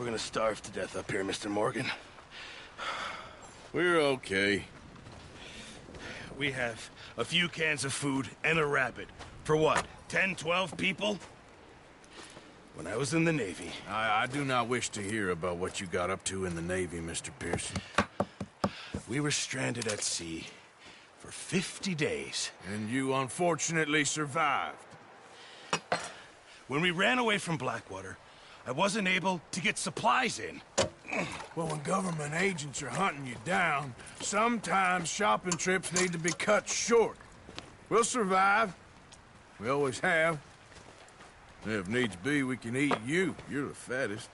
We're gonna starve to death up here, Mr. Morgan. We're okay. We have a few cans of food and a rabbit. For what, 10, 12 people? When I was in the Navy... I do not wish to hear about what you got up to in the Navy, Mr. Pearson. We were stranded at sea for 50 days. And you unfortunately survived. When we ran away from Blackwater, I wasn't able to get supplies in. Well, when government agents are hunting you down, sometimes shopping trips need to be cut short. We'll survive. We always have. If needs be, we can eat you. You're the fattest.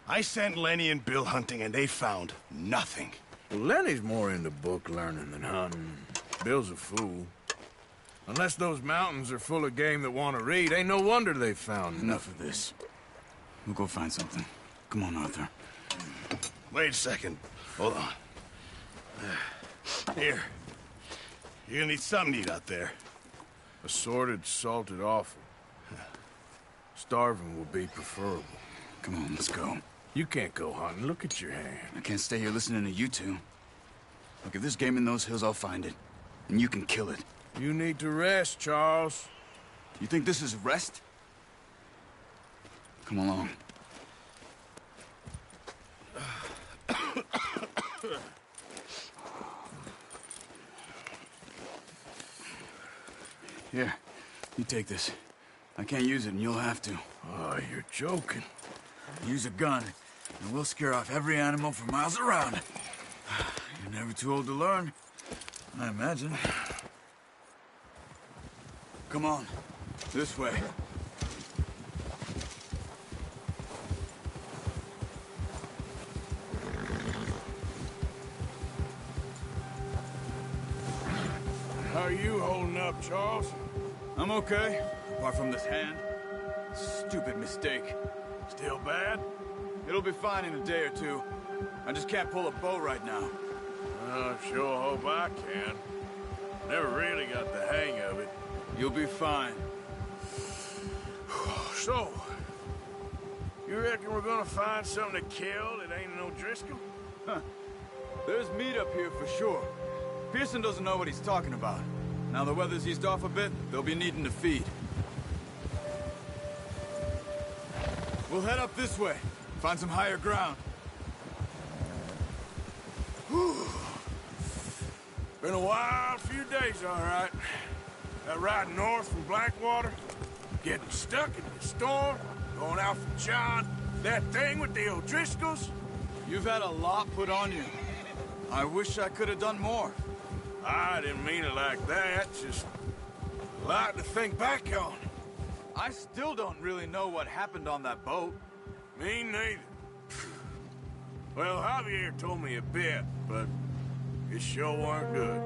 I sent Lenny and Bill hunting, and they found nothing. Well, Lenny's more into book learning than hunting. Bill's a fool. Unless those mountains are full of game that want to read, ain't no wonder they found Enough of this. We'll go find something. Come on, Arthur. Wait a second. Hold on. Here. You're gonna need something to eat out there. Assorted, salted offal. Starving will be preferable. Come on, let's go. You can't go hunting. Look at your hand. I can't stay here listening to you two. Look, if there's game in those hills, I'll find it. And you can kill it. You need to rest, Charles. You think this is rest? Come along. Here, you take this. I can't use it, and you'll have to. Oh, you're joking. Use a gun, and we'll scare off every animal for miles around. You're never too old to learn, I imagine. Come on, this way. How are you holding up, Charles? I'm okay, apart from this hand. Stupid mistake. Still bad? It'll be fine in a day or two. I just can't pull a bow right now. I sure hope I can. Never really got the hang of it. You'll be fine. So, you reckon we're gonna find something to kill that ain't no Driscoll? Huh. There's meat up here for sure. Pearson doesn't know what he's talking about. Now the weather's eased off a bit, they'll be needing to feed. We'll head up this way. Find some higher ground. Whew. Been a wild few days, all right. That ride north from Blackwater, getting stuck in the storm, going out from John, that thing with the O'Driscolls. You've had a lot put on you. I wish I could have done more. I didn't mean it like that, just a lot to think back on. I still don't really know what happened on that boat. Me neither. Well, Javier told me a bit, but it sure weren't good.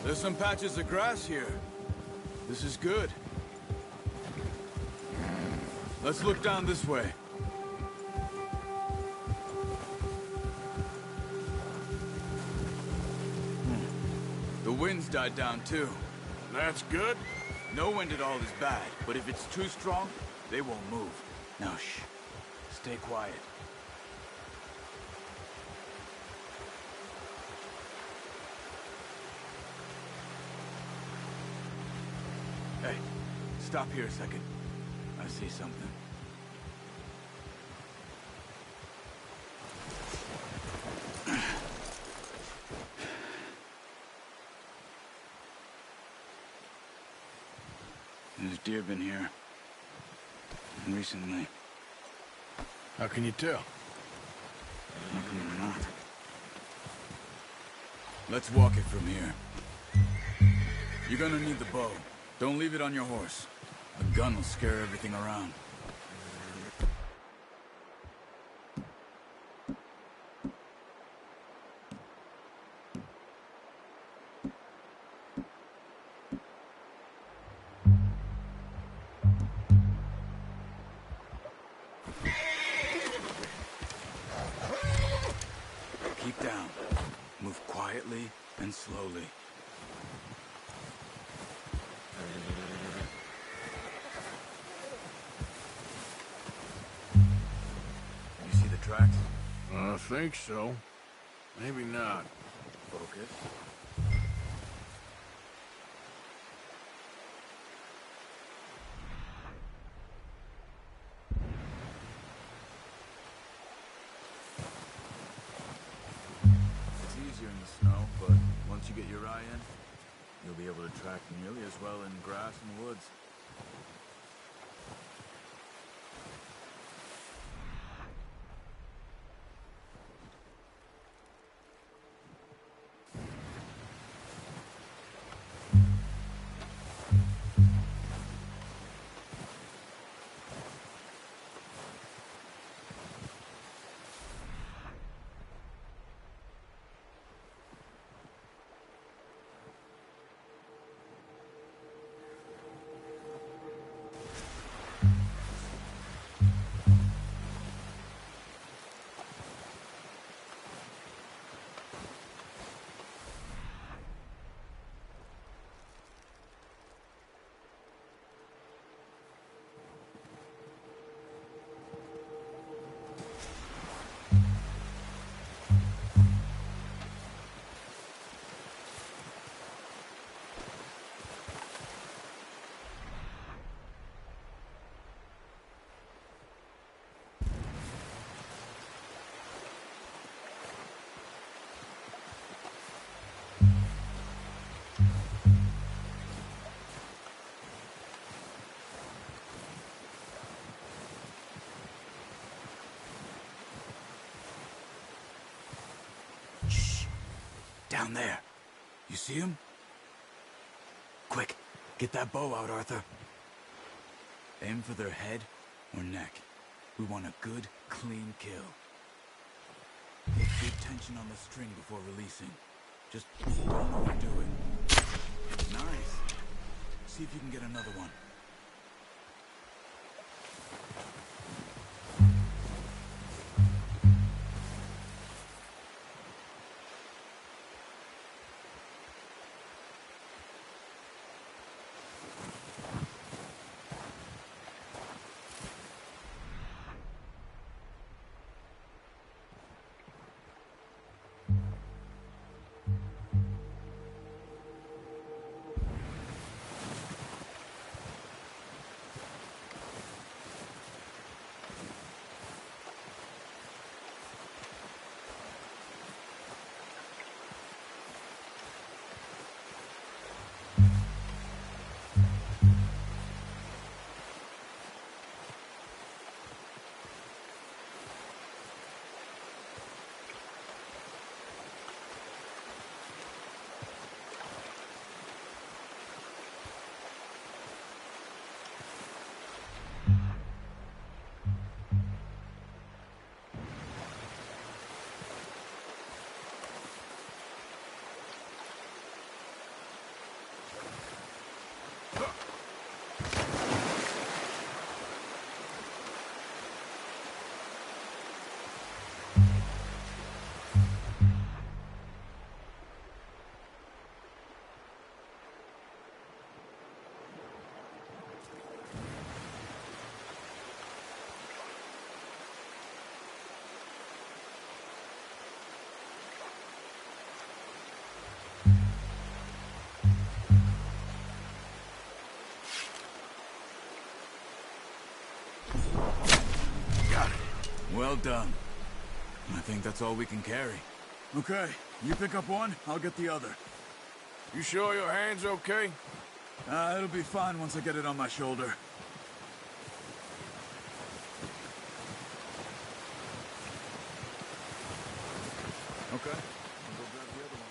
There's some patches of grass here. This is good. Let's look down this way. The wind's died down too. That's good. No wind at all is bad, but if it's too strong, they won't move. Now shh. Stay quiet. Hey, stop here a second. I see something. There's deer been here. recently. How can you tell? How can you not? Let's walk it from here. You're gonna need the bow. Don't leave it on your horse. The gun will scare everything around. Keep down. Move quietly and slowly. You see the tracks? I think so. Maybe not. Focus. It's easier in the snow, but once you get your eye in, you'll be able to track nearly as well in grass and woods. Down there. You see him? Quick, get that bow out, Arthur. Aim for their head or neck. We want a good, clean kill. Get good tension on the string before releasing. Just don't overdo it. Nice. See if you can get another one. Well done. I think that's all we can carry. Okay, you pick up one, I'll get the other. You sure your hand's okay? It'll be fine once I get it on my shoulder. Okay. I'll go grab the other one.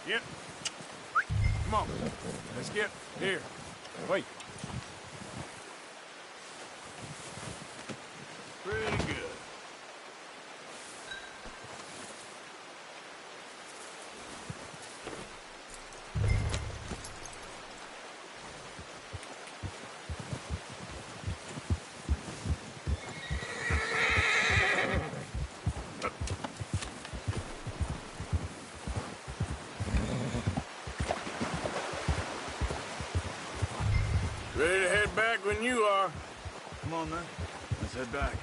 Yep. Come on. Let's get here. Wait. Pretty good. Ready to head back when you are. Come on, then. Let's head back.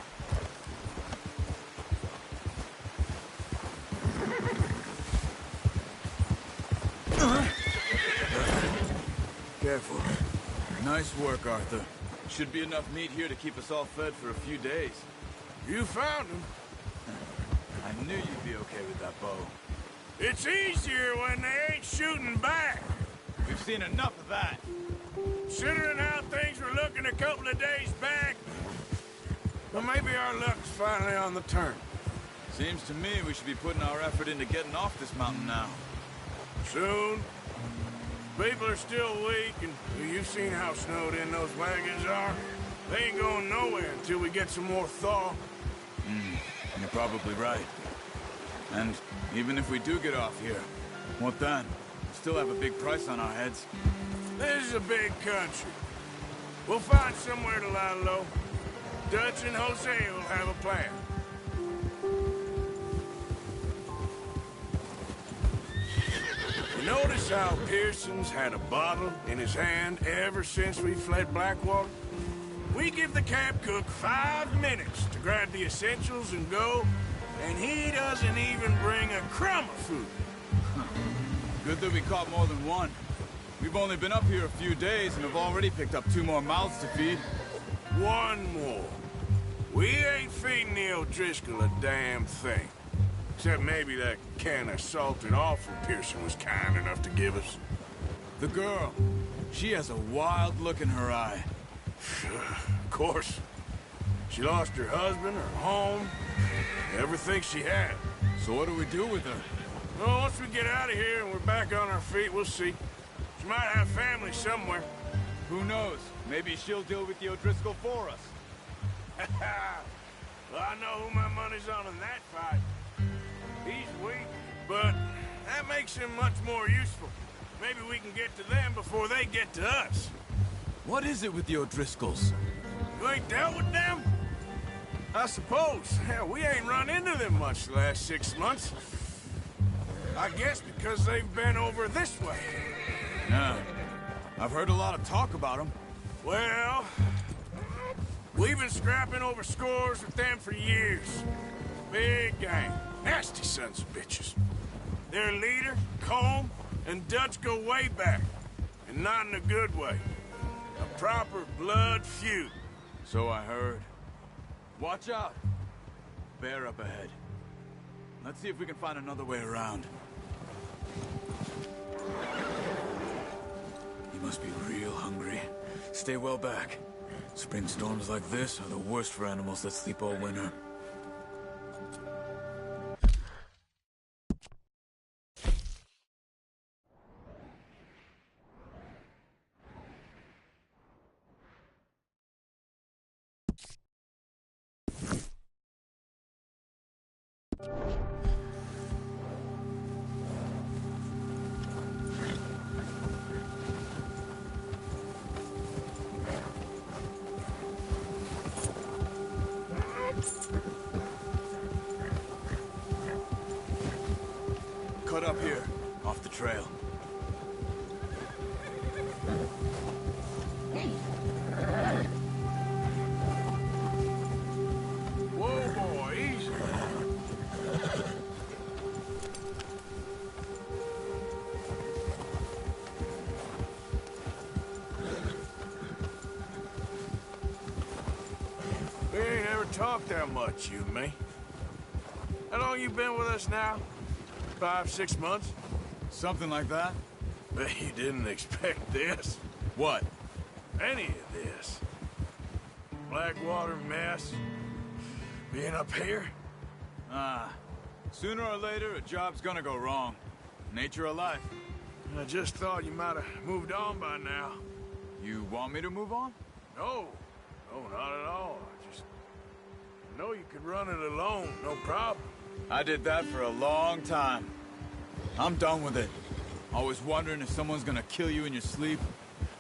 Careful. Nice work, Arthur. Should be enough meat here to keep us all fed for a few days. You found him. I knew you'd be okay with that bow. It's easier when they ain't shooting back. We've seen enough of that. Considering how things were looking a couple of days back, well, maybe our luck's finally on the turn. Seems to me we should be putting our effort into getting off this mountain now. Soon. People are still weak, and you've seen how snowed in those wagons are. They ain't going nowhere until we get some more thaw. You're probably right. And even if we do get off here, what then? We still have a big price on our heads. This is a big country. We'll find somewhere to lie low. Dutch and Jose will have a plan. You notice how Pearson's had a bottle in his hand ever since we fled Blackwater? We give the camp cook 5 minutes to grab the essentials and go, and he doesn't even bring a crumb of food. Good that we caught more than one. We've only been up here a few days and have already picked up 2 more mouths to feed. 1 more. We ain't feeding the O'Driscoll a damn thing. Except maybe that can of salted offal Pearson was kind enough to give us. The girl. She has a wild look in her eye. Of course. She lost her husband, her home, everything she had. So what do we do with her? Well, once we get out of here and we're back on our feet, we'll see. She might have family somewhere. Who knows? Maybe she'll deal with the O'Driscoll for us. Well, I know who my money's on in that fight. He's weak, but that makes him much more useful. Maybe we can get to them before they get to us. What is it with the O'Driscolls? You ain't dealt with them? I suppose. Hell, we ain't run into them much the last 6 months. I guess because they've been over this way. Yeah. I've heard a lot of talk about them. Well, we've been scrapping over scores with them for years. Big gang. Nasty sons of bitches. Their leader, Colm, and Dutch go way back. And not in a good way. A proper blood feud. So I heard. Watch out. Bear up ahead. Let's see if we can find another way around. You must be real hungry. Stay well back. Spring storms like this are the worst for animals that sleep all winter. Cut up here, off the trail. Whoa, boy, easy. We ain't ever talked that much, you and me. How long you been with us now? 5, 6 months? Something like that? Bet you didn't expect this. What? Any of this. Blackwater mess. Being up here? Sooner or later, a job's gonna go wrong. Nature of life. I just thought you might have moved on by now. You want me to move on? No. No, not at all. I just know you could run it alone, no problem. I did that for a long time. I'm done with it. Always wondering if someone's gonna kill you in your sleep.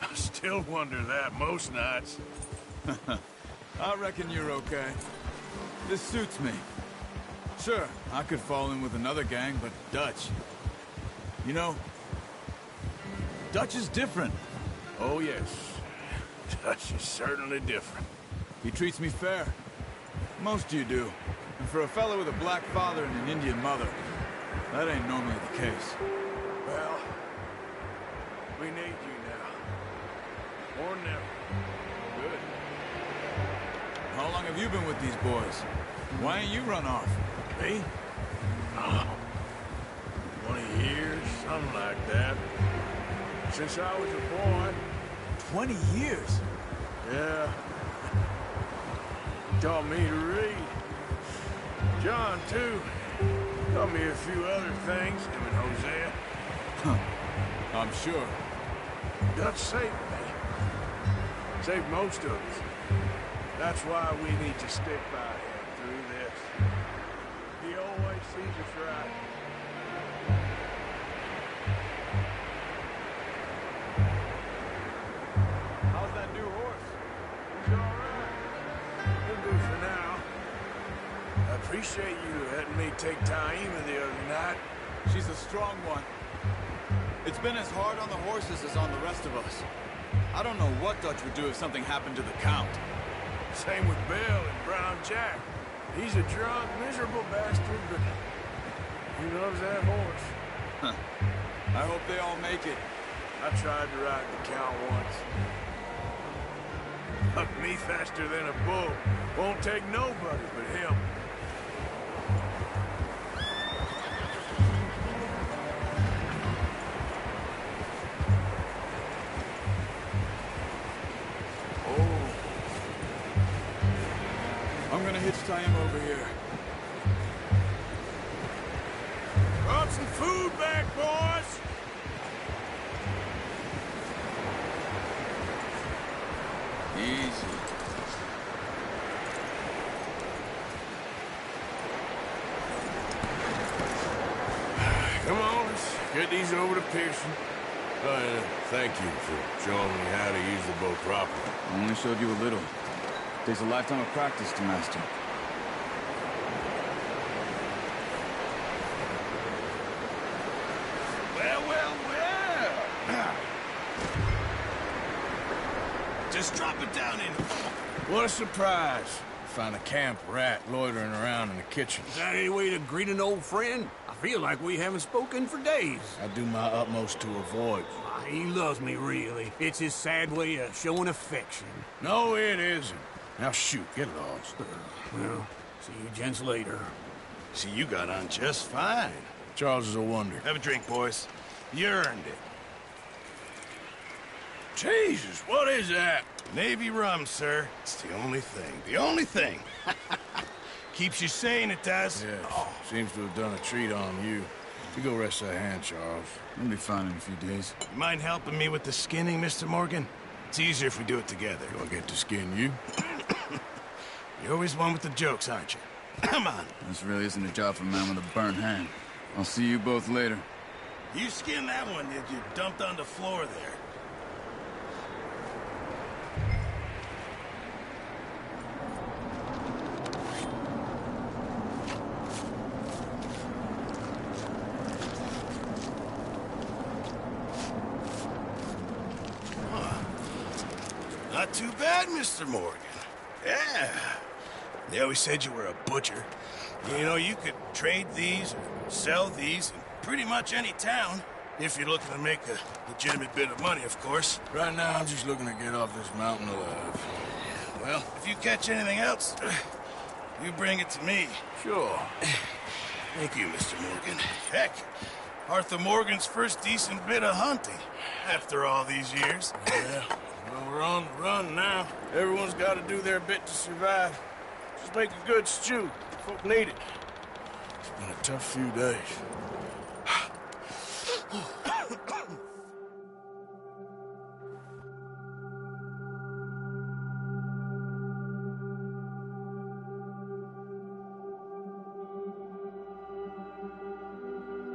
I still wonder that most nights. I reckon you're okay. This suits me. Sure, I could fall in with another gang, but Dutch... You know, Dutch is different. Oh, yes. Dutch is certainly different. He treats me fair. Most of you do. And for a fellow with a black father and an Indian mother, that ain't normally the case. Well, we need you now. More than ever. Good. How long have you been with these boys? Why ain't you run off? Me? Oh, 20 years, something like that. Since I was a boy. 20 years? Yeah. Taught me to read. John, too. Taught me a few other things, him and Hosea. I'm sure. Dutch saved me. Saved most of us. That's why we need to stick by him through this. He always sees us right. How's that new horse? He's all right. He'll do for now. I appreciate you letting me take Taima the other night. She's a strong one. It's been as hard on the horses as on the rest of us. I don't know what Dutch would do if something happened to the Count. Same with Bill and Brown Jack. He's a drunk, miserable bastard, but he loves that horse. I hope they all make it. I tried to ride the Count once. Hucked me faster than a bull. Won't take nobody but him. I'm gonna hitch tie him over here. Brought some food back, boys! Easy. Come on, let's get these over to Pearson. Thank you for showing me how to use the boat properly. I only showed you a little. Takes a lifetime of practice to master. Well. Just drop it down in. What a surprise. Find a camp rat loitering around in the kitchen. Is that any way to greet an old friend? I feel like we haven't spoken for days. I do my utmost to avoid. He loves me, really. It's his sad way of showing affection. No, it isn't. Now shoot, get lost. Well, see you gents later. See, you got on just fine. Charles is a wonder. Have a drink, boys. You earned it. Jesus, what is that? Navy rum, sir. It's the only thing. The only thing. Keeps you sane, it does. Yes, seems to have done a treat on you. You go rest that hand, Charles. I'll be fine in a few days. You mind helping me with the skinning, Mr. Morgan? It's easier if we do it together. Do I get to skin you? You're always one with the jokes, aren't you? Come on. This really isn't a job for a man with a burnt hand. I'll see you both later. You skinned that one that you dumped on the floor there. Not too bad, Mr. Morgan. Yeah. They always said you were a butcher. You know, you could trade these or sell these in pretty much any town. If you're looking to make a legitimate bit of money, of course. Right now, I'm just looking to get off this mountain alive. Well, if you catch anything else, you bring it to me. Sure. Thank you, Mr. Morgan. Heck, Arthur Morgan's first decent bit of hunting after all these years. Yeah. Well, we're on the run now. Everyone's got to do their bit to survive. Just make a good stew. Folk need it. It's been a tough few days.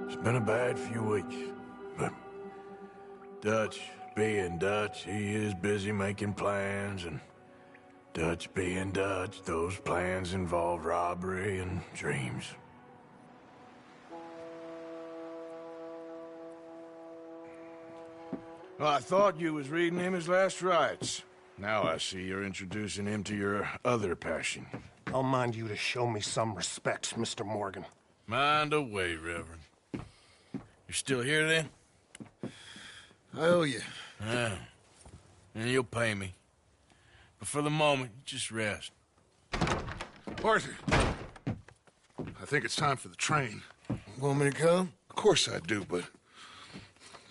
It's been a bad few weeks, but Dutch being Dutch, he is busy making plans, and Dutch being Dutch, those plans involve robbery and dreams. Well, I thought you was reading him his last rites. Now I see you're introducing him to your other passion. I'll mind you to show me some respect, Mr. Morgan. Mind away, Reverend. You're still here, then? I owe you. Yeah. And you'll pay me. But for the moment, just rest. Arthur, I think it's time for the train. Want me to come? Of course I do, but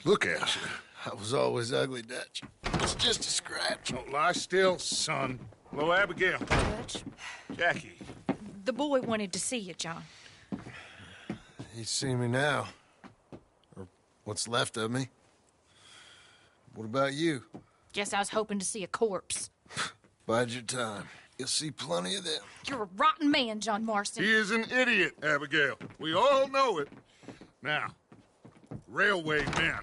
look at you. I was always ugly, Dutch. It's just a scratch. Don't lie still, son. Hello, Abigail. Dutch, Jackie. the boy wanted to see you, John. He's seen me now. Or what's left of me. What about you? Guess I was hoping to see a corpse. Bide your time. You'll see plenty of them. You're a rotten man, John Marston. He is an idiot, Abigail. We all know it. Now, railway men.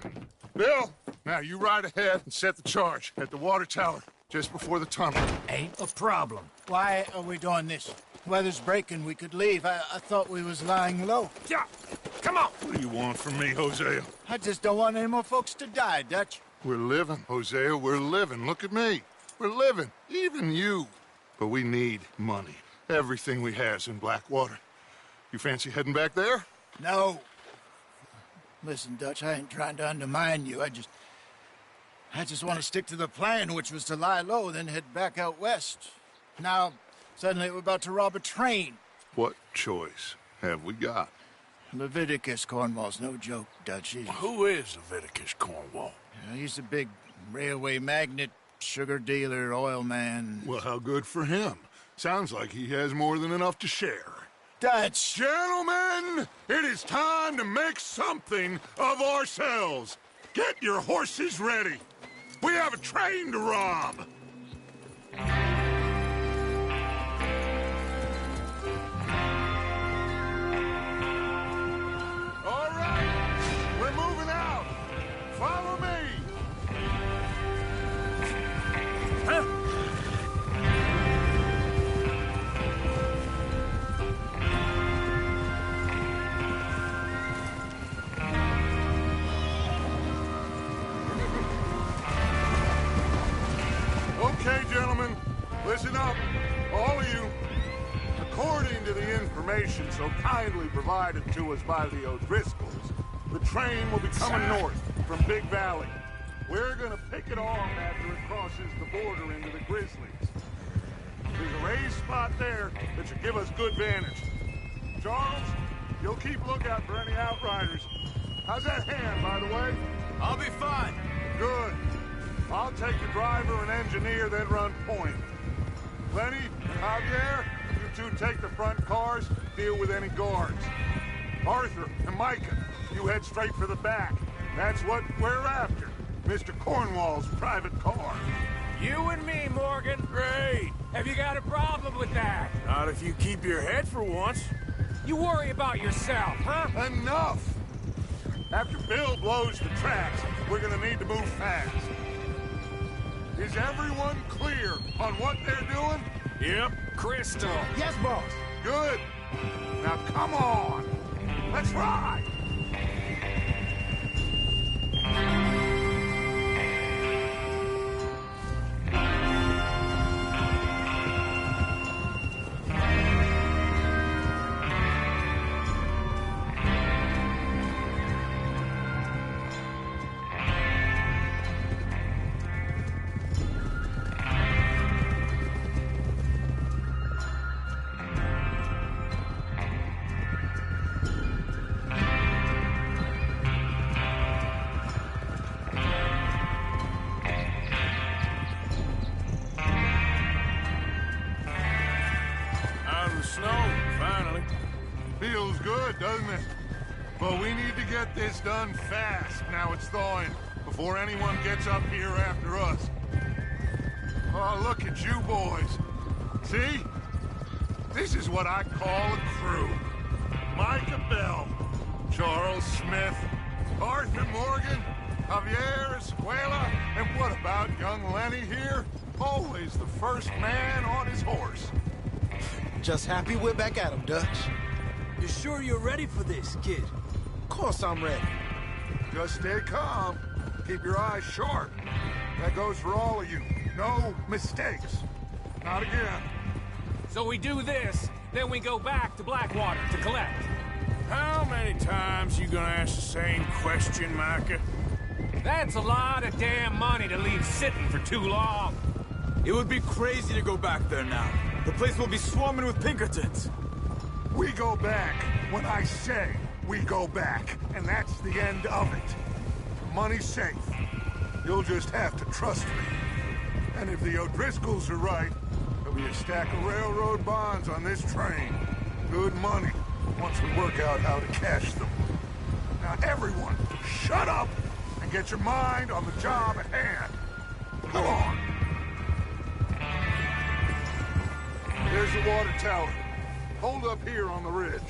Bill, now you ride ahead and set the charge at the water tower just before the tunnel. Ain't a problem. Why are we doing this? Weather's breaking, we could leave. I thought we was lying low. Yeah, come on. What do you want from me, Hosea? I just don't want any more folks to die, Dutch. We're living, Hosea, we're living. Look at me. We're living, even you. But we need money. Everything we has in Blackwater. You fancy heading back there? No. Listen, Dutch, I ain't trying to undermine you. I just want to stick to the plan, which was to lie low, then head back out west. Now, suddenly we're about to rob a train. What choice have we got? Leviticus Cornwall's no joke, Dutch. Who is Leviticus Cornwall? He's a big railway magnate, sugar dealer, oil man. Well, how good for him. Sounds like he has more than enough to share. Dutch! Gentlemen, it is time to make something of ourselves. Get your horses ready. We have a train to rob. All right, we're moving out. Follow me. Okay, gentlemen, listen up, all of you. According to the information so kindly provided to us by the O'Driscolls, the train will be coming north from Big Valley. We're gonna pick it off after it crosses the border into the Grizzlies. There's a raised spot there that should give us good vantage. Charles, you'll keep lookout for any outriders. How's that hand, by the way? I'll be fine. Good. I'll take the driver and engineer, then run point. Lenny, Javier, you two take the front cars, deal with any guards. Arthur and Micah, you head straight for the back. That's what we're after. Mr. Cornwall's private car. You and me, Morgan. Great. Have you got a problem with that? Not if you keep your head for once. You worry about yourself, huh? Enough! After Bill blows the tracks, we're gonna need to move fast. Is everyone clear on what they're doing? Yep. Crystal. Yes, boss. Good. Now come on. Let's ride. Feels good, doesn't it? But we need to get this done fast, now it's thawing, before anyone gets up here after us. Oh, look at you boys. See? This is what I call a crew. Micah Bell, Charles Smith, Arthur Morgan, Javier Escuela, and what about young Lenny here? Always the first man on his horse. Just happy we're back at him, Dutch. You sure you're ready for this, kid? Of course I'm ready. Just stay calm. Keep your eyes sharp. That goes for all of you. No mistakes. Not again. So we do this, then we go back to Blackwater to collect. How many times you gonna ask the same question, Micah? That's a lot of damn money to leave sitting for too long. It would be crazy to go back there now. The place will be swarming with Pinkertons. We go back when I say we go back, and that's the end of it. The money's safe. You'll just have to trust me. And if the O'Driscolls are right, there'll be a stack of railroad bonds on this train. Good money, once we work out how to cash them. Now everyone, shut up and get your mind on the job at hand. Come on. There's the water tower. Hold up here on the ridge.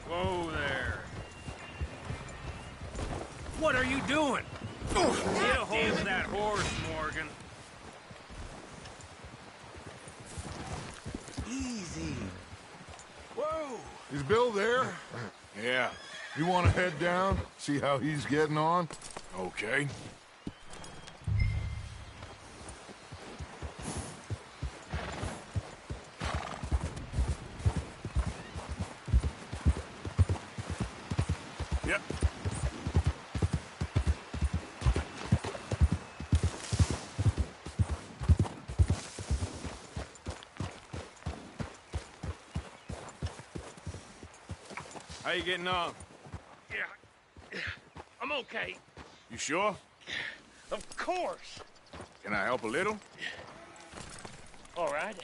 Whoa there. What are you doing? Get a hold of that horse, Morgan. Easy. Whoa! Is Bill there? Yeah. You want to head down, see how he's getting on? Okay. Yep. How you getting on? Yeah, I'm okay. You sure? Of course. Can I help a little? All right.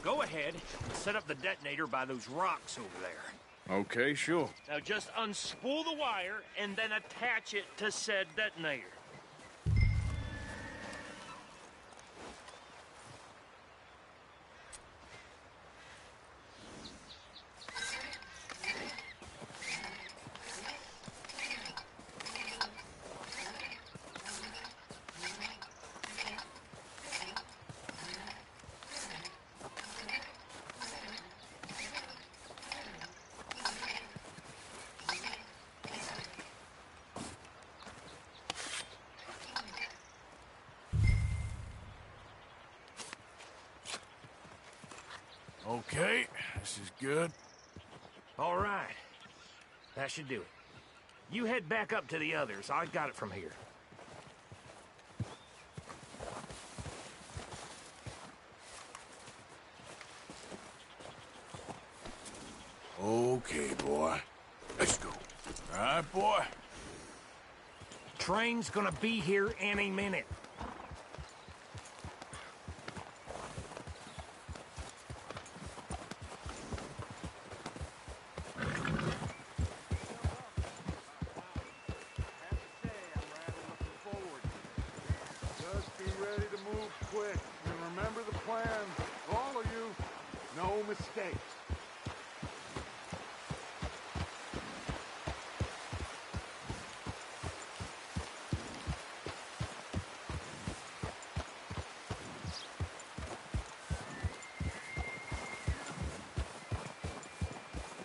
Go ahead and set up the detonator by those rocks over there. Okay, sure. Now just unspool the wire and then attach it to said detonator. Okay, this is good. All right. That should do it. You head back up to the others. I got it from here. Okay, boy. Let's go. All right, boy. train's gonna be here any minute. Just be ready to move quick. And remember the plan. All of you, no mistakes.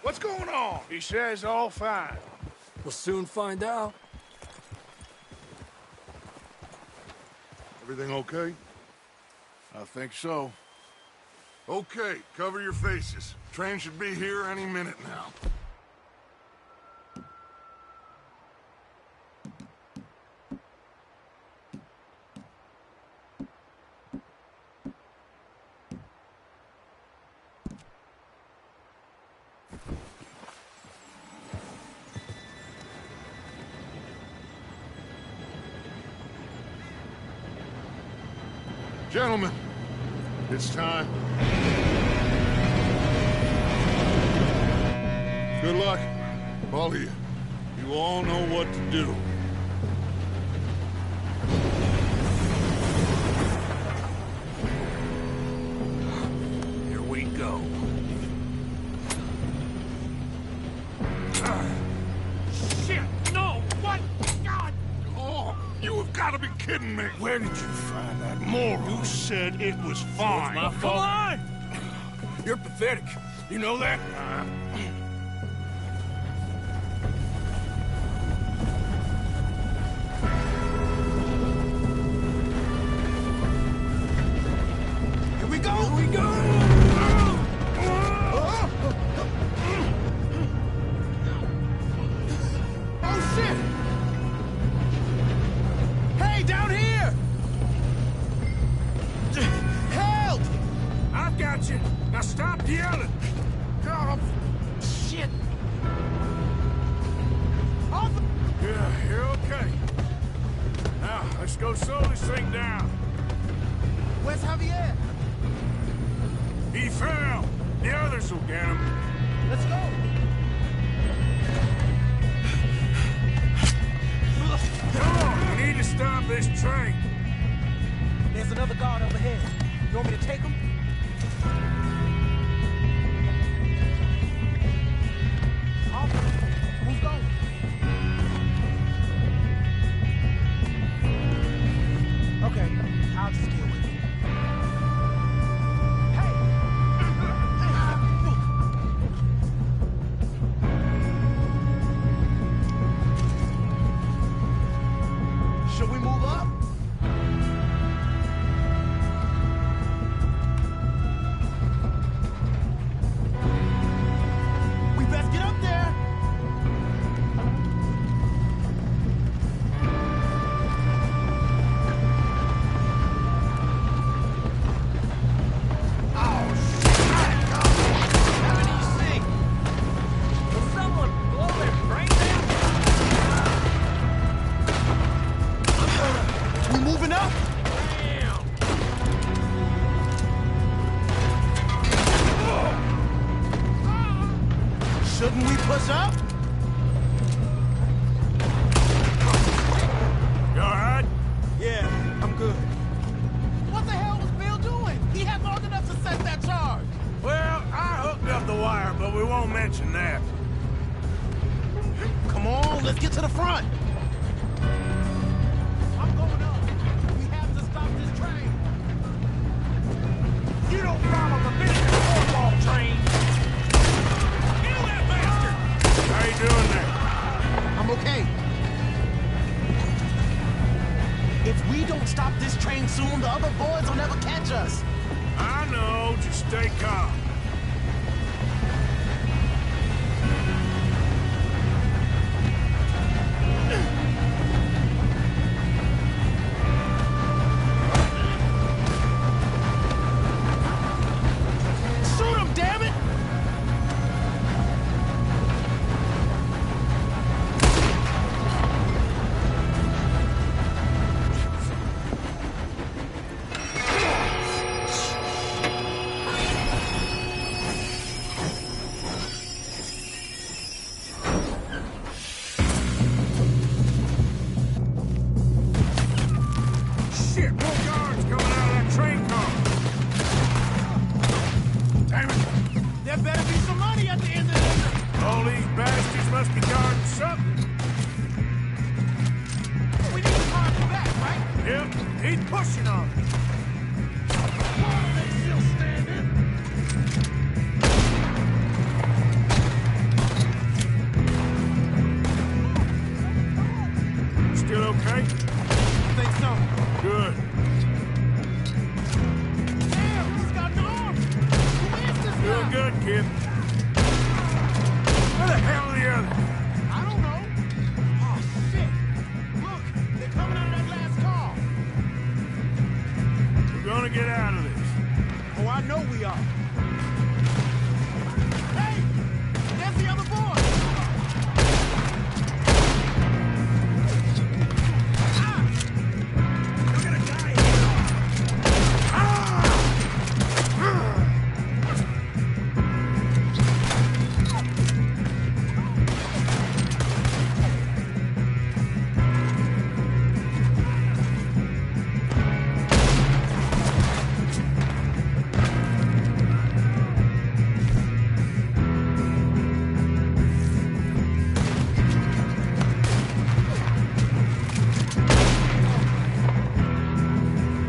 What's going on? He says all fine. We'll soon find out. Everything okay? I think so. Okay, cover your faces. Train should be here any minute now. Gentlemen, it's time. Good luck, all of you. You all know what to do. Here we go. Shit! No! What? God! Oh, you have got to be kidding me. Where did you find that moron? You said it was fine. My fault. Come on! You're pathetic. You know that? Here we go! Here we go! Oh, shit! Hey, down here! Help! I've got you. Now stop yelling. Oh, shit! Yeah, you're okay. Now, let's go slow this thing down. Where's Javier? He fell. The others will get him. Let's go! Come on, we need to stop this train. There's another guard overhead. You want me to take him? Who's going? Okay, I'll just deal with it. Should we move up? We best get up there. Oh, shit! How many you see? Will someone blow their brains out? We moving up? Damn! Shouldn't we push up? You all right? Yeah, I'm good. What the hell was Bill doing? He had long enough to set that charge. Well, I hooked up the wire, but we won't mention that. Come on, let's get to the front. I'm going up. We have to stop this train. You don't follow the business football train! Kill that bastard! How you doing there? I'm okay. If we don't stop this train soon, the other boys will never catch us. I know, just stay calm. Shoot him, damn it! Shit, more guards coming out of that train car. Damn it. There better be some money at the end of this. All these bastards must be guarding something. We need to call him back, right? Yep, he's pushing on us. They still standing. Still okay? I think so. Good. Damn, he's got an arm. Who is this guy? Doing good, kid. Where the hell are the others? I don't know. Oh, shit. Look, they're coming out of that last car. We're gonna get out of this. Oh, I know we are. Hey, there's the other boy. Look at a guy here.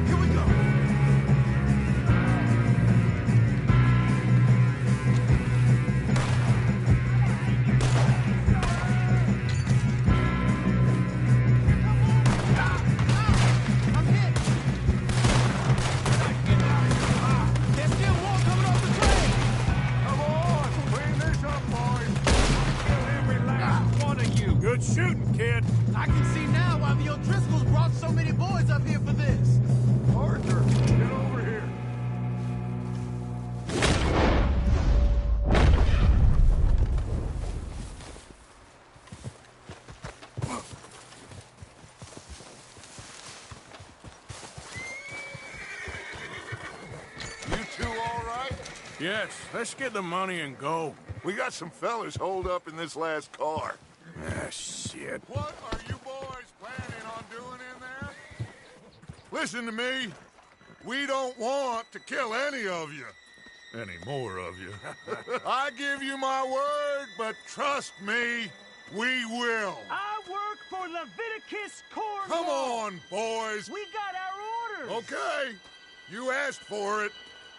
Here we go. I'm hit. There's still more coming off the train. Come on, clean this up, boys. Kill every last one of you. Good shooting, kid. I can see now why the O'Driscolls brought so many boys up here for this. Arthur, get over here. You two all right? Yes, let's get the money and go. We got some fellas holed up in this last car. Ah, shit. What are you boys planning on doing in there? Listen to me. We don't want to kill any of you. Any more of you. I give you my word, but trust me, we will. I work for Leviticus Corps. Come on, boys. We got our orders. Okay. You asked for it.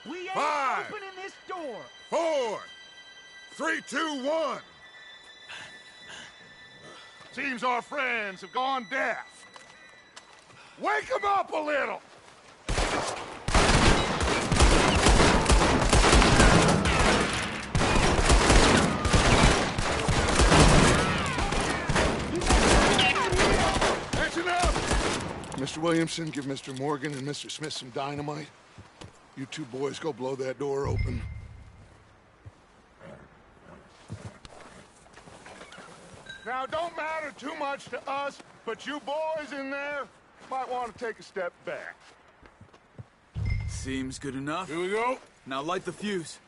We ain't 5, opening this door. 4, 3, 2, 1. Seems our friends have gone deaf. Wake them up a little. That's enough. Mr. Williamson, give Mr. Morgan and Mr. Smith some dynamite. You two boys go blow that door open. Now, don't matter too much to us, but you boys in there might want to take a step back. Seems good enough. Here we go. Now light the fuse.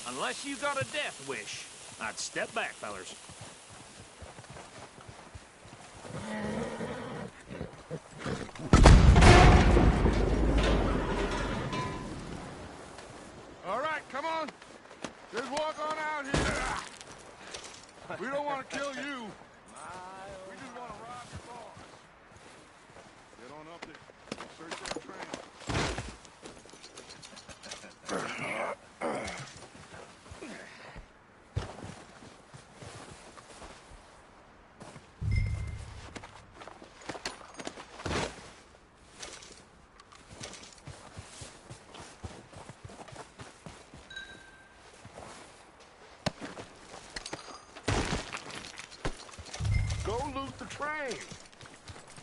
Unless you got a death wish, I'd step back, fellers. All right, come on. Just walk on out here. We don't want to kill you. We just want to rob your boss. Get on up there. Search that train. Go loot the train.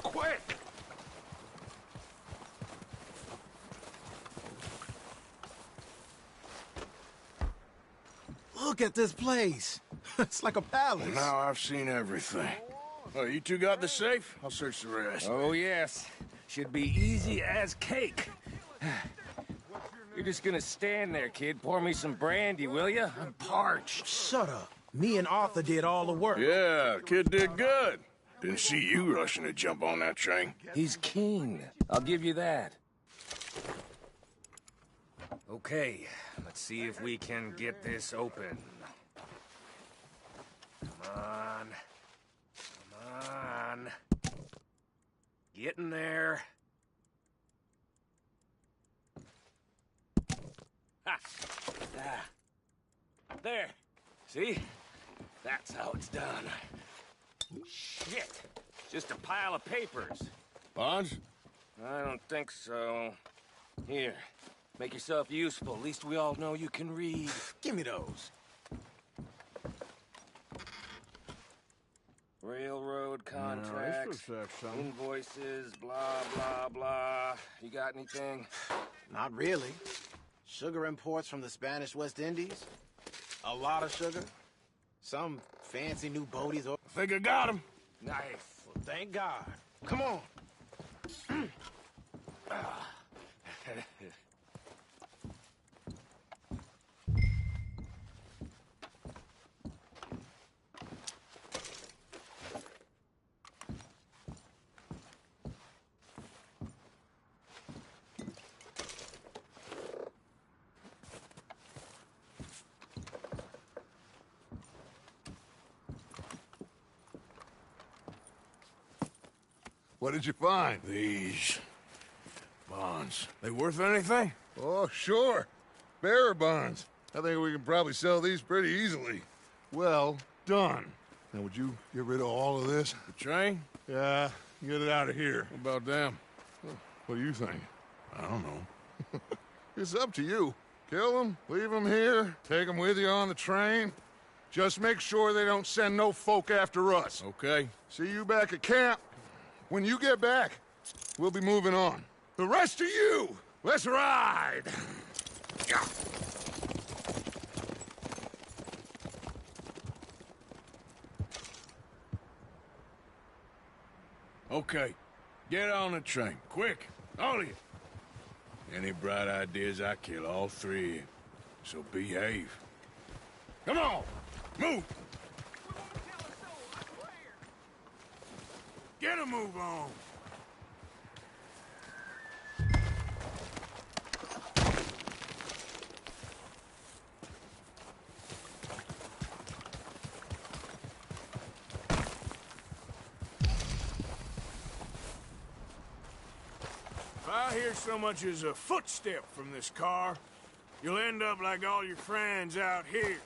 Quick. Look at this place. It's like a palace. Well, now I've seen everything. Well, you two got the safe? I'll search the rest. Oh, yes. Should be easy as cake. You're just gonna stand there, kid. Pour me some brandy, will you? I'm parched. Shut up. Me and Arthur did all the work. Yeah, kid did good. Didn't see you rushing to jump on that train. He's keen. I'll give you that. Okay, let's see if we can get this open. Come on. Come on. Get in there. Ha! Ah. There. See? That's how it's done. Shit! Just a pile of papers. Bonds? I don't think so. Here, make yourself useful. At least we all know you can read. Give me those. Railroad contracts, invoices, blah, blah, blah. You got anything? Not really. Sugar imports from the Spanish West Indies. A lot of sugar. Some fancy new boaties. I think I got him. Nice. Well, thank God. Come on. What did you find? These bonds. They worth anything? Oh, sure. Bearer bonds. I think we can probably sell these pretty easily. Well done. Now, would you get rid of all of this? The train? Yeah, get it out of here. What about them? What do you think? I don't know. It's up to you. Kill them, leave them here, take them with you on the train. Just make sure they don't send no folk after us. Okay. See you back at camp. When you get back, we'll be moving on. The rest of you, let's ride! Okay. Get on the train. Quick. All of you. Any bright ideas, I kill all three of you. So behave. Come on! Move! Get a move on! If I hear so much as a footstep from this car, you'll end up like all your friends out here.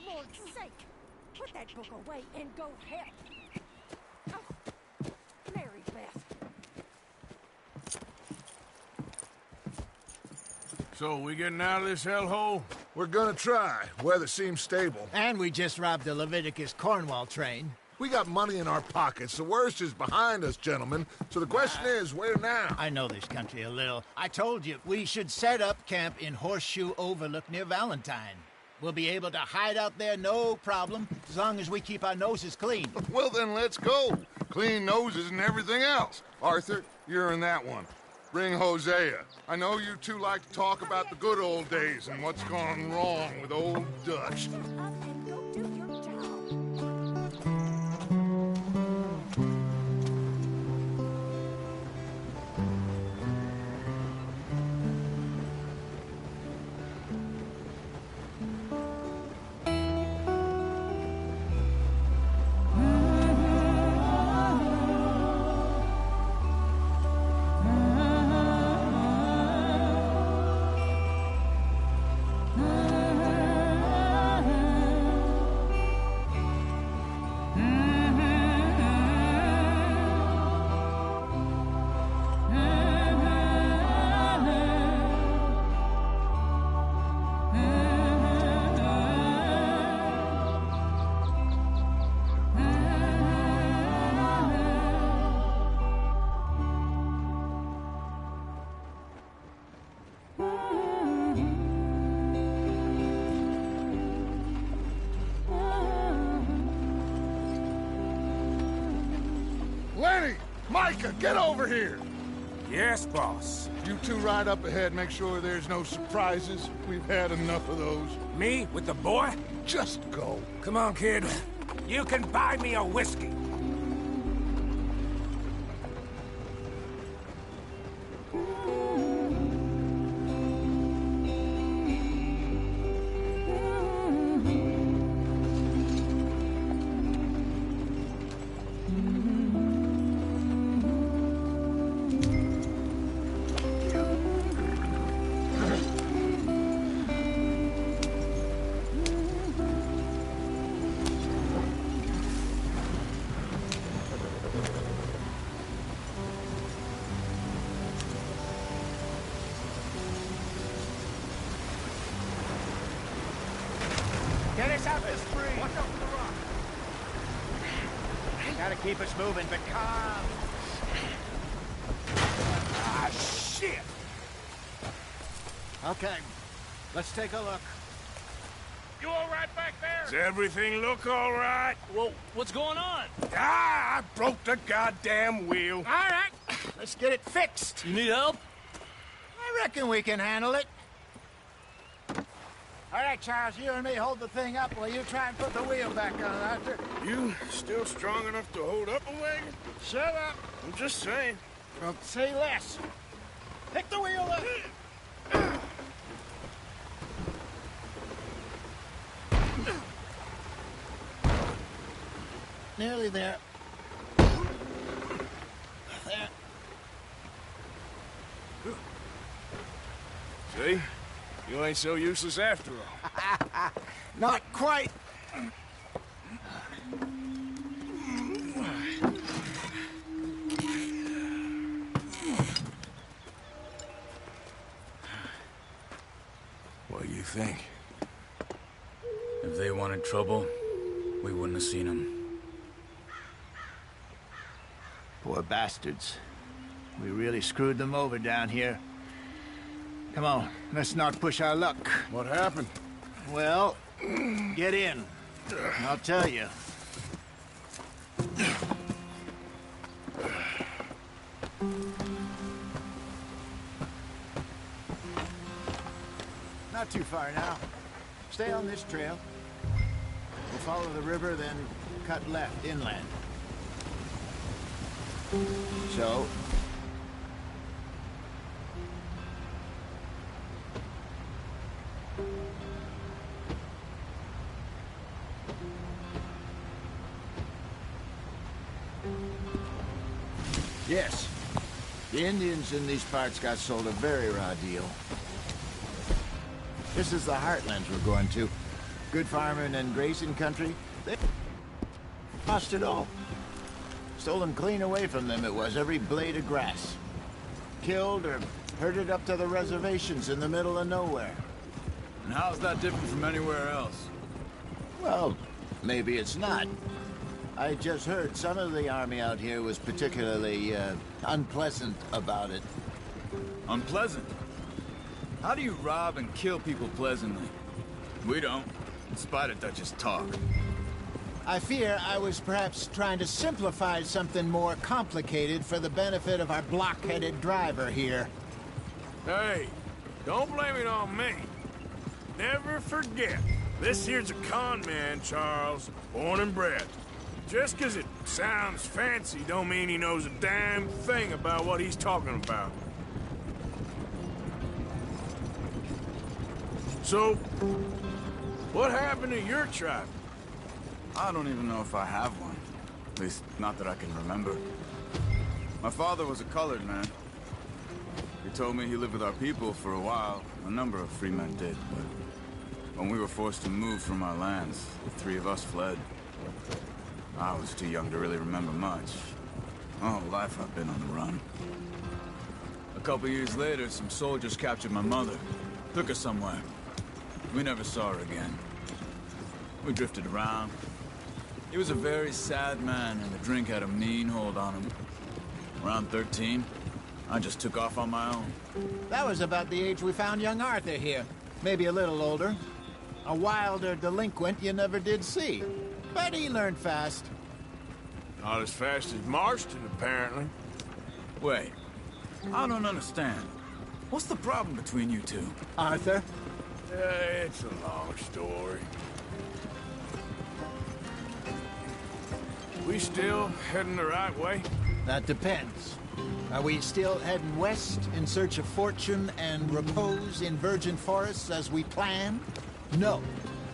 Lord's sake! Put that book away and go help! Oh, Mary Beth. So, we getting out of this hellhole? We're gonna try. Weather seems stable. And we just robbed the Leviticus Cornwall train. We got money in our pockets. The worst is behind us, gentlemen. So the question is, where now? I know this country a little. I told you, we should set up camp in Horseshoe Overlook near Valentine. We'll be able to hide out there, no problem, as long as we keep our noses clean. Well, then let's go. Clean noses and everything else. Arthur, you're in that one. Bring Hosea. I know you two like to talk about the good old days and what's gone wrong with old Dutch. Lenny! Micah, get over here! Yes, boss. You two ride up ahead, make sure there's no surprises. We've had enough of those. Me with the boy? Just go. Come on, kid. You can buy me a whiskey. Get us out this spring! Watch out for the rock. Gotta keep us moving, but calm. Ah, shit! Okay, let's take a look. You all right back there? Does everything look all right? Well, what's going on? Ah, I broke the goddamn wheel. All right, let's get it fixed. You need help? I reckon we can handle it. All right, Charles, you and me hold the thing up while you try and put the wheel back on, Arthur. You still strong enough to hold up a wagon? Shut up. I'm just saying. Don't say less. Pick the wheel up. Nearly there. There. See? You ain't so useless after all. Not quite. What do you think? If they wanted trouble, we wouldn't have seen them. Poor bastards. We really screwed them over down here. Come on, let's not push our luck. What happened? Well, get in. I'll tell you. Not too far now. Stay on this trail. We'll follow the river, then cut left inland. So, yes, the Indians in these parts got sold a very raw deal. This is the heartlands we're going to. good farming and grazing country, they lost it all. Stolen clean away from them it was, every blade of grass. Killed or herded up to the reservations in the middle of nowhere. And how's that different from anywhere else? Well, maybe it's not. I just heard some of the army out here was particularly, unpleasant about it. Unpleasant? How do you rob and kill people pleasantly? We don't, in spite of Dutch's talk. I fear I was perhaps trying to simplify something more complicated for the benefit of our block-headed driver here. Hey, don't blame it on me. Never forget, this here's a con man, Charles, born and bred. Just 'cause it sounds fancy don't mean he knows a damn thing about what he's talking about. So, what happened to your tribe? I don't even know if I have one. At least, not that I can remember. My father was a colored man. He told me he lived with our people for a while. A number of free men did, but when we were forced to move from our lands, the three of us fled. I was too young to really remember much. All life I've been on the run. A couple years later, some soldiers captured my mother. Took her somewhere. We never saw her again. We drifted around. He was a very sad man, and the drink had a mean hold on him. Around 13, I just took off on my own. That was about the age we found young Arthur here. Maybe a little older. A wilder delinquent you never did see. But he learned fast. Not as fast as Marston, apparently. Wait, I don't understand. What's the problem between you two? Arthur? It's a long story. We still heading the right way? That depends. Are we still heading west in search of fortune and repose in virgin forests as we planned? No.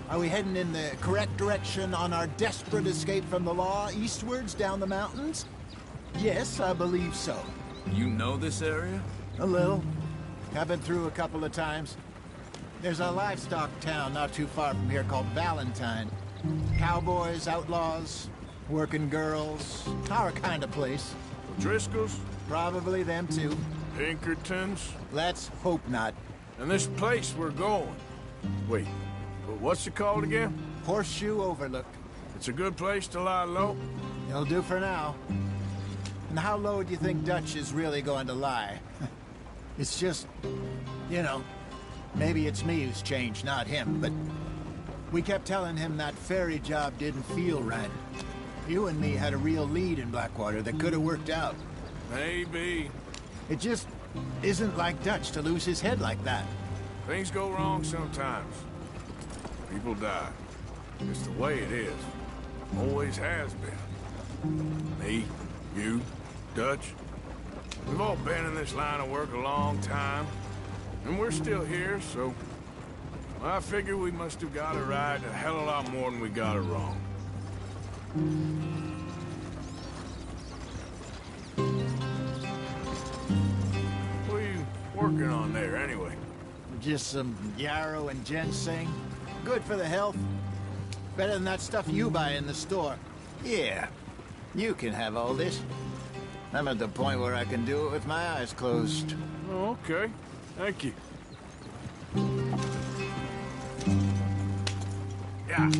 Are we heading in the correct direction on our desperate escape from the law eastwards down the mountains? Yes, I believe so. You know this area? A little. I've been through a couple of times. There's a livestock town not too far from here called Valentine. Cowboys, outlaws, working girls, our kind of place. Driscolls? Probably them too. Pinkertons? Let's hope not. And this place we're going. Wait, what's it called again? Horseshoe Overlook. It's a good place to lie low? It'll do for now. And how low do you think Dutch is really going to lie? It's just, you know, maybe it's me who's changed, not him, but we kept telling him that ferry job didn't feel right. You and me had a real lead in Blackwater that could have worked out. Maybe. It just isn't like Dutch to lose his head like that. Things go wrong sometimes. People die. It's the way it is. Always has been. Me, you, Dutch. We've all been in this line of work a long time. And we're still here, so... I figure we must have got it right a hell of a lot more than we got it wrong. What are you working on there, anyway? Just some yarrow and ginseng. Good for the health. Better than that stuff you buy in the store. Yeah, you can have all this. I'm at the point where I can do it with my eyes closed. Oh, okay. Thank you. Yeah.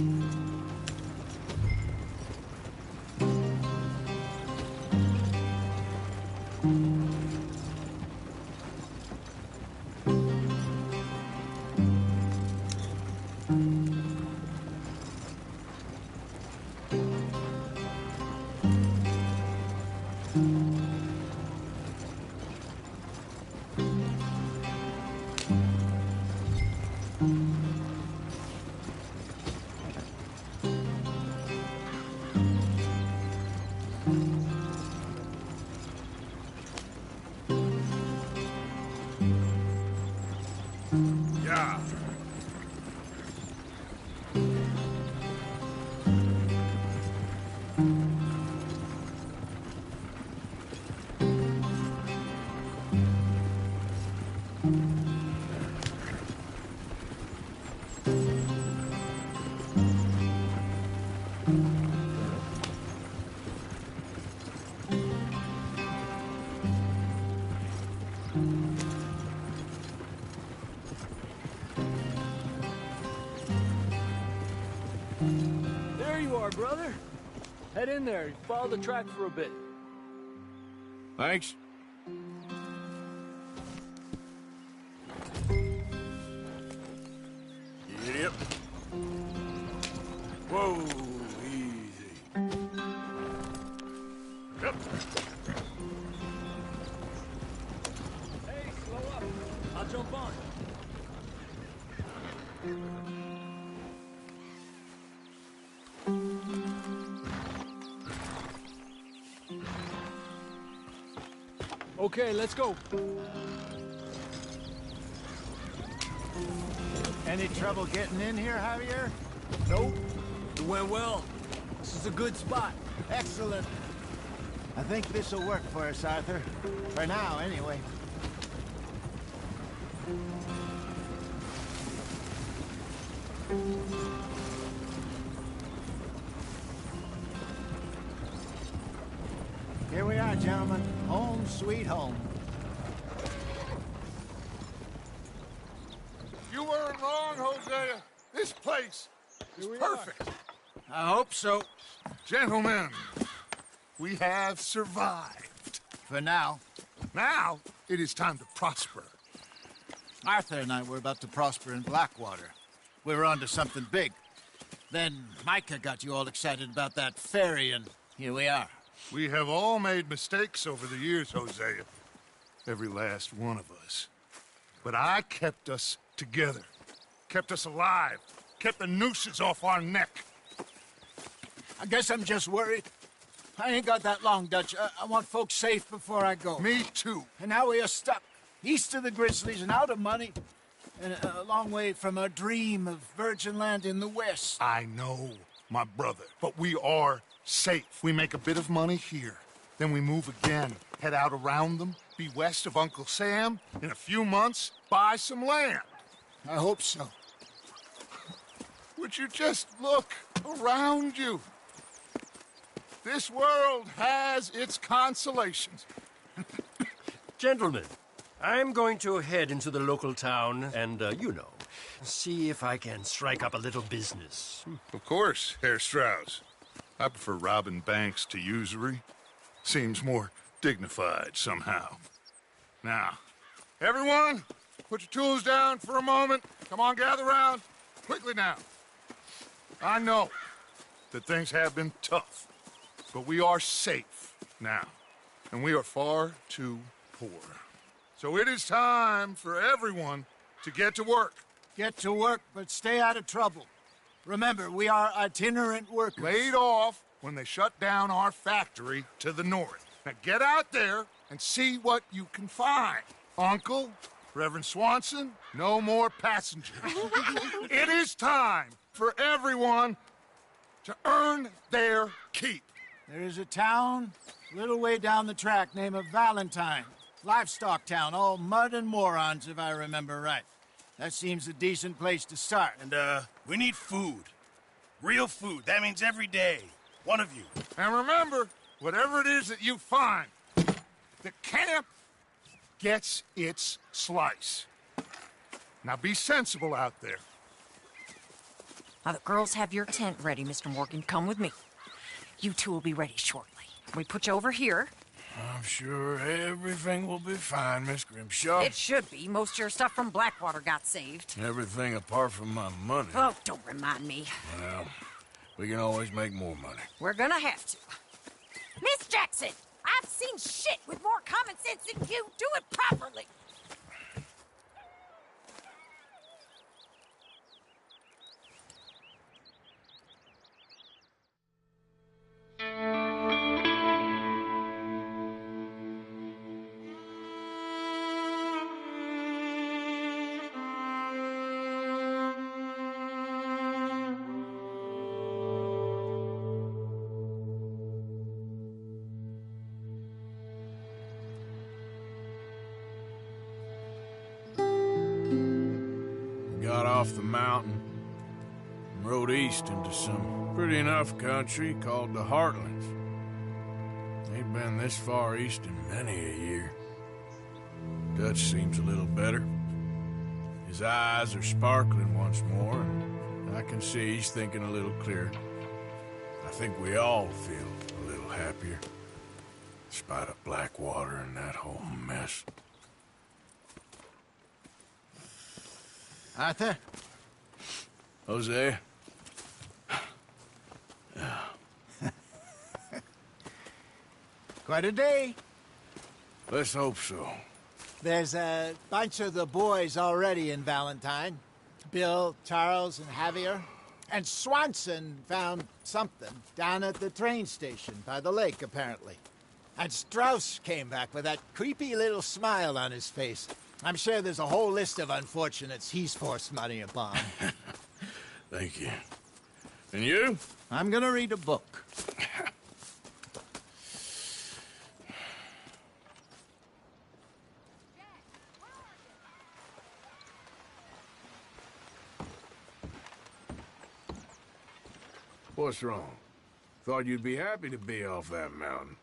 are, brother. Head in there. Follow the track for a bit. Thanks. Yep. Whoa, easy. Yep. Hey, slow up. I'll jump on. Okay, let's go. Any trouble getting in here, Javier? Nope. It went well. This is a good spot. Excellent. I think this'll work for us, Arthur. For now, anyway. Here we are, gentlemen. Home sweet home. You weren't wrong, Hosea. This place is perfect. I hope so. Gentlemen, we have survived. For now. Now, it is time to prosper. Arthur and I were about to prosper in Blackwater. We were onto something big. Then Micah got you all excited about that ferry, and here we are. We have all made mistakes over the years, Hosea. Every last one of us. But I kept us together. Kept us alive. Kept the nooses off our neck. I guess I'm just worried. I ain't got that long, Dutch. I want folks safe before I go. Me too. And now we are stuck. East of the Grizzlies and out of money. And a long way from a dream of virgin land in the west. I know, my brother. But we are safe. We make a bit of money here. Then we move again. Head out around them. Be west of Uncle Sam. In a few months, buy some land. I hope so. Would you just look around you? This world has its consolations. Gentlemen, I'm going to head into the local town and, see if I can strike up a little business. Of course, Herr Strauss. I prefer robbing banks to usury. Seems more dignified somehow. Now, everyone, put your tools down for a moment. Come on, gather round. Quickly now. I know that things have been tough, but we are safe now, and we are far too poor. So it is time for everyone to get to work. Get to work, but stay out of trouble. Remember, we are itinerant workers. Laid off when they shut down our factory to the north. Now get out there and see what you can find. Uncle, Reverend Swanson, no more passengers. It is time for everyone to earn their keep. There is a town a little way down the track named Valentine. Livestock town, all mud and morons, if I remember right. That seems a decent place to start. And, we need food. Real food. That means every day. One of you. And remember, whatever it is that you find, the camp gets its slice. Now be sensible out there. Now, the girls have your tent ready, Mr. Morgan. Come with me. You two will be ready shortly. We put you over here. I'm sure everything will be fine, Miss Grimshaw. It should be. Most of your stuff from Blackwater got saved. Everything apart from my money. Oh, don't remind me. Well, we can always make more money. We're gonna have to. Miss Jackson, I've seen shit with more common sense than you. Do it properly. Got off the mountain and rode east into some pretty enough country called the Heartlands. Ain't been this far east in many a year. Dutch seems a little better. His eyes are sparkling once more, and I can see he's thinking a little clearer. I think we all feel a little happier. Despite of Blackwater and that whole mess. Arthur? Jose? Quite a day. Let's hope so. There's a bunch of the boys already in Valentine. Bill, Charles, and Javier. And Swanson found something down at the train station by the lake, apparently. And Strauss came back with that creepy little smile on his face. I'm sure there's a whole list of unfortunates he's forced money upon. Thank you. And you? I'm gonna read a book. What's wrong? Thought you'd be happy to be off that mountain.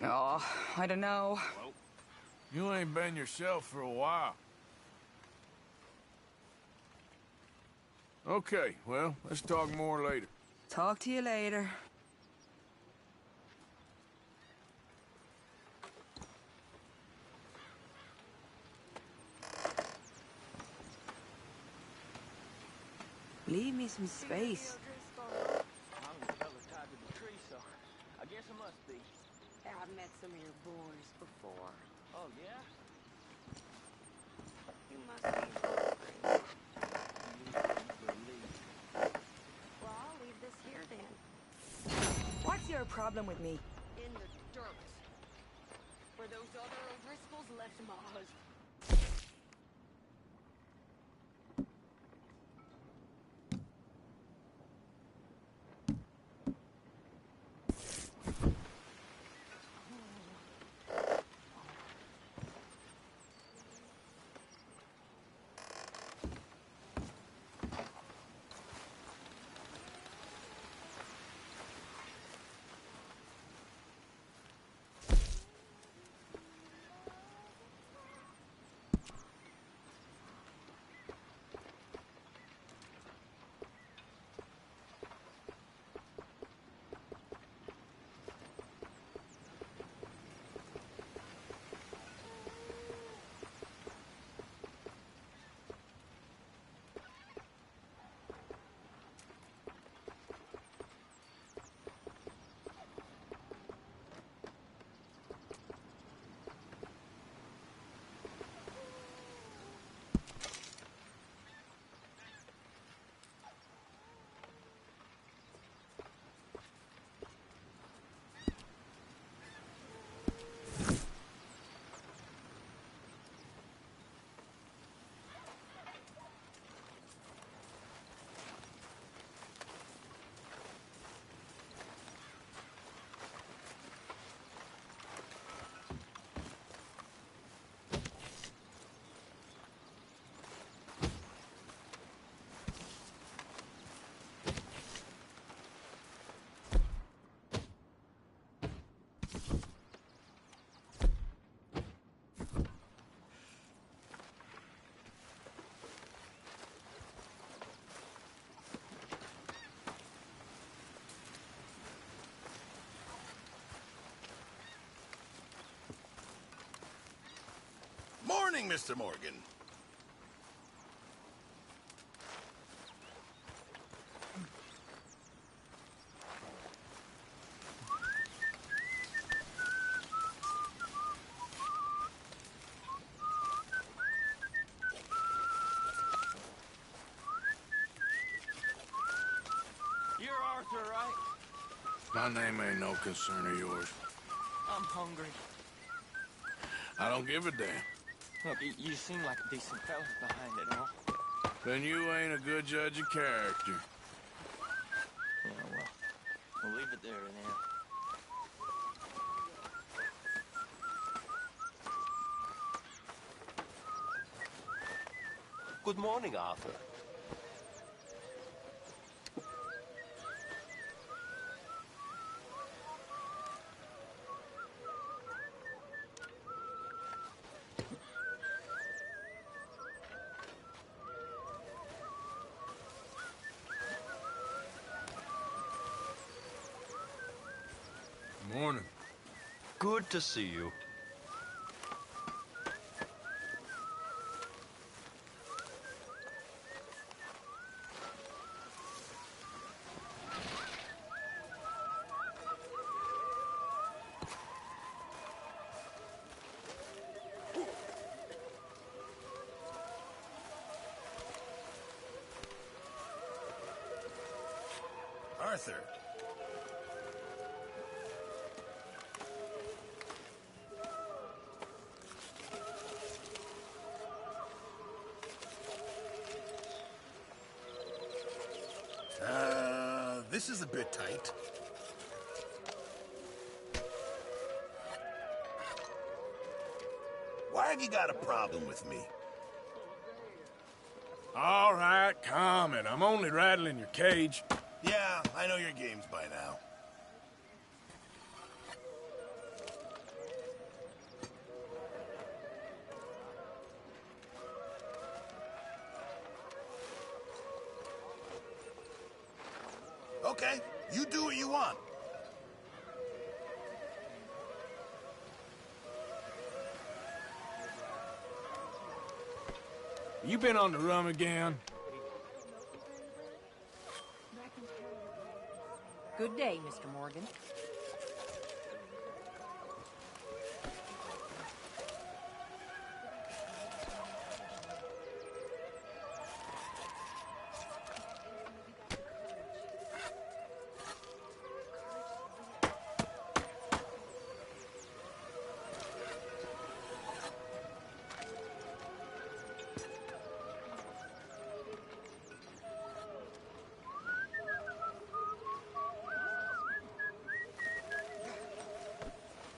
Oh, I don't know. You ain't been yourself for a while. Okay, well, let's talk more later. Talk to you later. Leave me some space. I guess it must be. I've met some of your boys before. Oh, yeah? You must be hungry. Well, I'll leave this here then. What's your problem with me? In the dirt. Where those other O'Driscolls left my husband. Morning, Mr. Morgan. You're Arthur, right? My name ain't no concern of yours. I'm hungry. I don't give a damn. Look, you seem like a decent fella behind it all. Then you ain't a good judge of character. Yeah, well, we'll leave it there then. Good morning, Arthur. Morning. Good to see you. Arthur. This is a bit tight. Why have you got a problem with me? All right, calm it. I'm only rattling your cage. Yeah, I know your games by now. Okay, you do what you want. You been on the rum again? Good day, Mr. Morgan.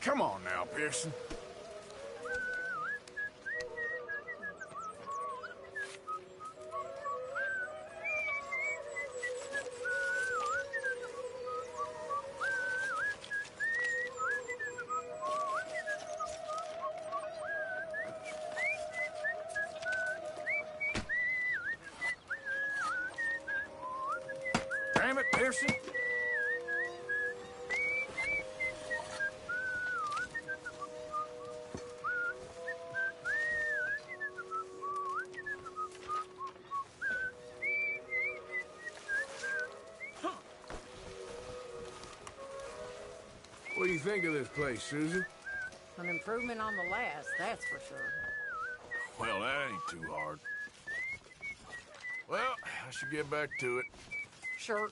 Come on now, Pearson. Damn it, Pearson. What do you think of this place, Susan? An improvement on the last, that's for sure. Well, that ain't too hard. Well, I should get back to it. Sure.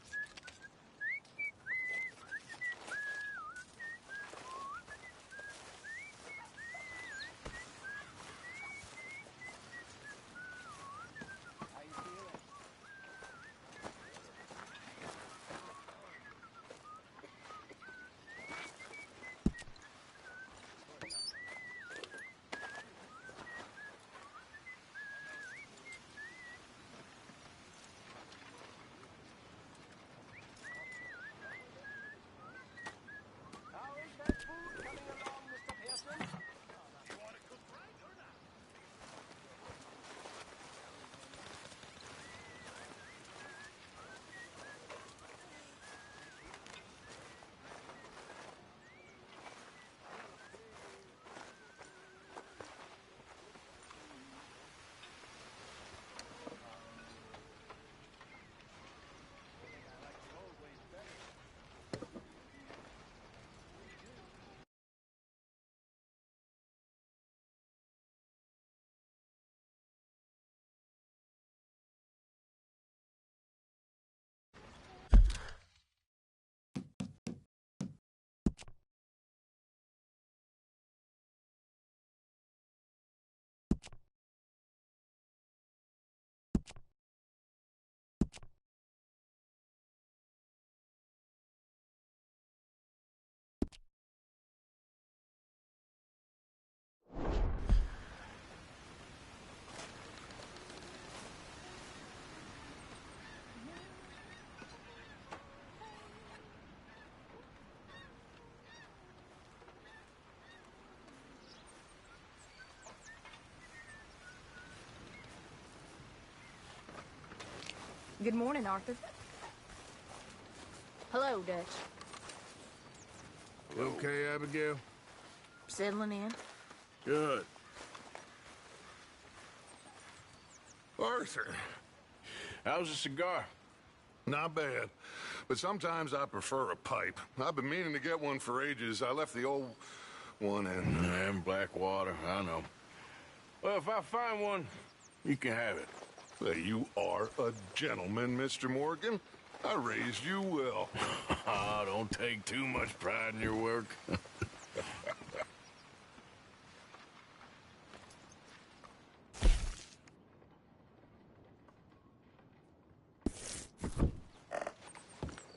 Good morning, Arthur. Hello, Dutch. You okay, Abigail? Settling in? Good. Arthur, How's the cigar? not bad. But sometimes I prefer a pipe. I've been meaning to get one for ages. I left the old one in Blackwater, I know. Well, if I find one, you can have it. Well, you are a gentleman, Mr. Morgan. I raised you well. Don't take too much pride in your work.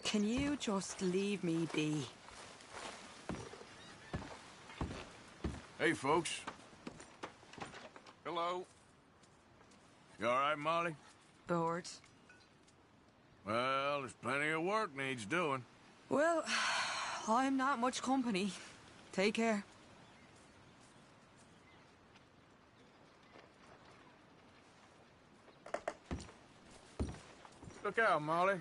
Can you just leave me be? Hey, folks. Hello. You all right, Molly? Bored. Well, there's plenty of work needs doing. Well, I'm not much company. Take care. Look out, Molly.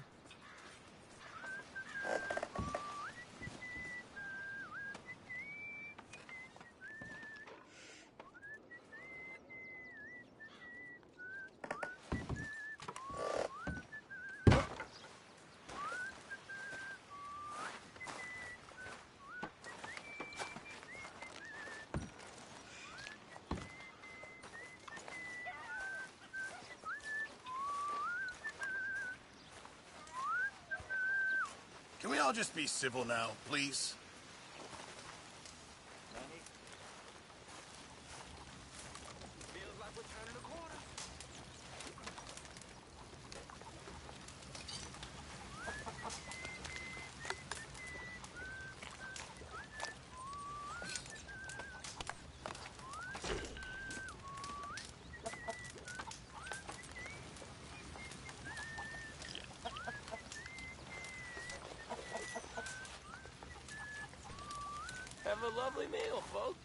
Can we all just be civil now, please? Have a lovely meal, folks.